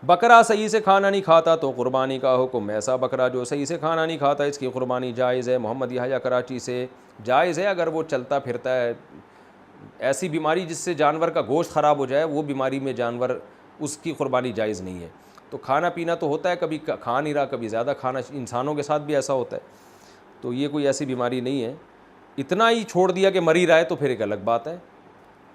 بکرا صحیح سے کھانا نہیں کھاتا تو قربانی کا حکم، ایسا بکرا جو صحیح سے کھانا نہیں کھاتا اس کی قربانی جائز ہے۔ محمد یحییٰ کراچی سے، جائز ہے اگر وہ چلتا پھرتا ہے۔ ایسی بیماری جس سے جانور کا گوشت خراب ہو جائے وہ بیماری میں جانور، اس کی قربانی جائز نہیں ہے۔ تو کھانا پینا تو ہوتا ہے، کبھی کھا نہیں رہا، کبھی زیادہ کھانا، انسانوں کے ساتھ بھی ایسا ہوتا ہے، تو یہ کوئی ایسی بیماری نہیں ہے۔ اتنا ہی چھوڑ دیا کہ مر ہی رہا ہے تو پھر ایک الگ بات ہے۔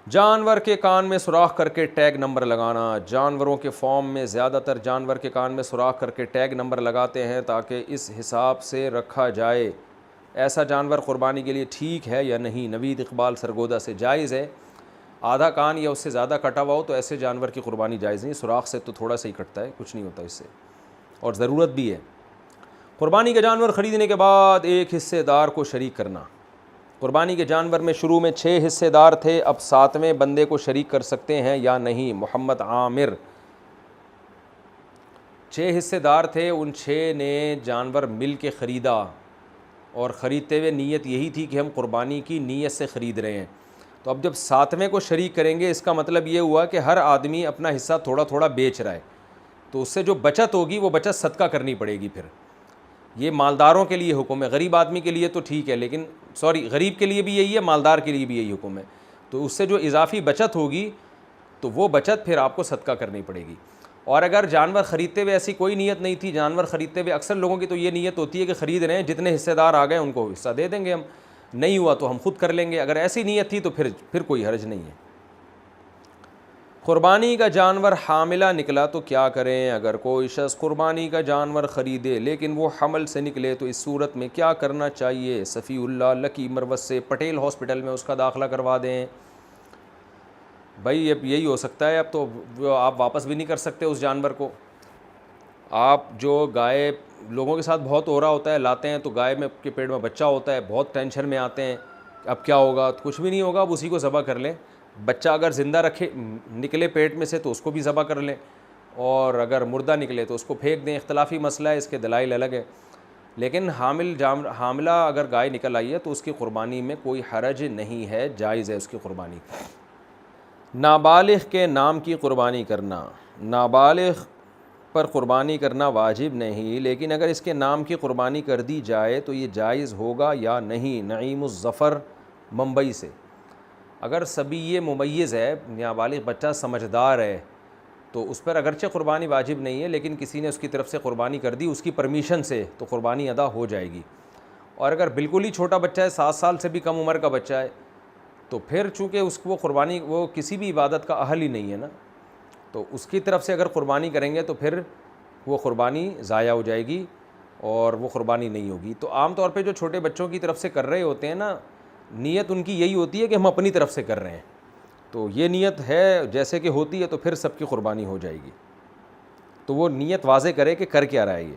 جانور کے کان میں سوراخ کر کے ٹیگ نمبر لگانا، جانوروں کے فارم میں زیادہ تر جانور کے کان میں سوراخ کر کے ٹیگ نمبر لگاتے ہیں تاکہ اس حساب سے رکھا جائے۔ ایسا جانور قربانی کے لیے ٹھیک ہے یا نہیں؟ نوید اقبال سرگودا سے، جائز ہے۔ آدھا کان یا اس سے زیادہ کٹا ہوا ہو تو ایسے جانور کی قربانی جائز نہیں، سوراخ سے تو تھوڑا سا ہی کٹتا ہے، کچھ نہیں ہوتا اس سے، اور ضرورت بھی ہے۔ قربانی کا جانور خریدنے کے بعد ایک حصے دار کو شریک کرنا۔ قربانی کے جانور میں شروع میں 6 حصے دار تھے، اب 7ویں بندے کو شریک کر سکتے ہیں یا نہیں؟ محمد عامر۔ 6 حصے دار تھے، ان 6 نے جانور مل کے خریدا، اور خریدتے ہوئے نیت یہی تھی کہ ہم قربانی کی نیت سے خرید رہے ہیں۔ تو اب جب 7ویں کو شریک کریں گے، اس کا مطلب یہ ہوا کہ ہر آدمی اپنا حصہ تھوڑا تھوڑا بیچ رہا ہے، تو اس سے جو بچت ہوگی وہ بچت صدقہ کرنی پڑے گی۔ پھر یہ مالداروں کے لیے حکم ہے، غریب آدمی کے لیے تو ٹھیک ہے، لیکن غریب کے لیے بھی یہی ہے، مالدار کے لیے بھی یہی حکم ہے۔ تو اس سے جو اضافی بچت ہوگی تو وہ بچت پھر آپ کو صدقہ کرنی پڑے گی۔ اور اگر جانور خریدتے ہوئے ایسی کوئی نیت نہیں تھی، جانور خریدتے ہوئے اکثر لوگوں کی تو یہ نیت ہوتی ہے کہ خرید رہے ہیں، جتنے حصے دار آ گئے ان کو حصہ دے دیں گے، ہم نہیں ہوا تو ہم خود کر لیں گے، اگر ایسی نیت تھی تو پھر کوئی حرج نہیں ہے۔ قربانی کا جانور حاملہ نکلا تو کیا کریں؟ اگر کوئی شخص قربانی کا جانور خریدے لیکن وہ حمل سے نکلے تو اس صورت میں کیا کرنا چاہیے؟ صفی اللہ لکی مروت سے، پٹیل ہاسپٹل میں اس کا داخلہ کروا دیں۔ بھائی اب یہی ہو سکتا ہے، اب تو آپ واپس بھی نہیں کر سکتے اس جانور کو۔ آپ جو گائے لوگوں کے ساتھ بہت ہو رہا ہوتا ہے، لاتے ہیں تو گائے میں کے پیٹ میں بچہ ہوتا ہے، بہت ٹینشن میں آتے ہیں اب کیا ہوگا، کچھ بھی نہیں ہوگا، اب اسی کو ذبح کر لیں۔ بچہ اگر زندہ نکلے پیٹ میں سے تو اس کو بھی ذبح کر لیں، اور اگر مردہ نکلے تو اس کو پھینک دیں۔ اختلافی مسئلہ ہے، اس کے دلائل الگ ہے، لیکن حاملہ اگر گائے نکل آئی ہے تو اس کی قربانی میں کوئی حرج نہیں ہے، جائز ہے اس کی قربانی۔ نابالغ کے نام کی قربانی کرنا، نابالغ پر قربانی کرنا واجب نہیں، لیکن اگر اس کے نام کی قربانی کر دی جائے تو یہ جائز ہوگا یا نہیں؟ نعیم الظفر ممبئی سے۔ اگر صبی ممیز ہے، نابالغ بچہ سمجھدار ہے، تو اس پر اگرچہ قربانی واجب نہیں ہے، لیکن کسی نے اس کی طرف سے قربانی کر دی اس کی پرمیشن سے تو قربانی ادا ہو جائے گی۔ اور اگر بالکل ہی چھوٹا بچہ ہے، 7 سال سے بھی کم عمر کا بچہ ہے، تو پھر چونکہ اس کو قربانی وہ کسی بھی عبادت کا اہل ہی نہیں ہے نا، تو اس کی طرف سے اگر قربانی کریں گے تو پھر وہ قربانی ضائع ہو جائے گی اور وہ قربانی نہیں ہوگی۔ تو عام طور پہ جو چھوٹے بچوں کی طرف سے کر رہے ہوتے ہیں نا، نیت ان کی یہی ہوتی ہے کہ ہم اپنی طرف سے کر رہے ہیں، تو یہ نیت ہے جیسے کہ ہوتی ہے تو پھر سب کی قربانی ہو جائے گی۔ تو وہ نیت واضح کرے کہ کر کیا رہا ہے یہ۔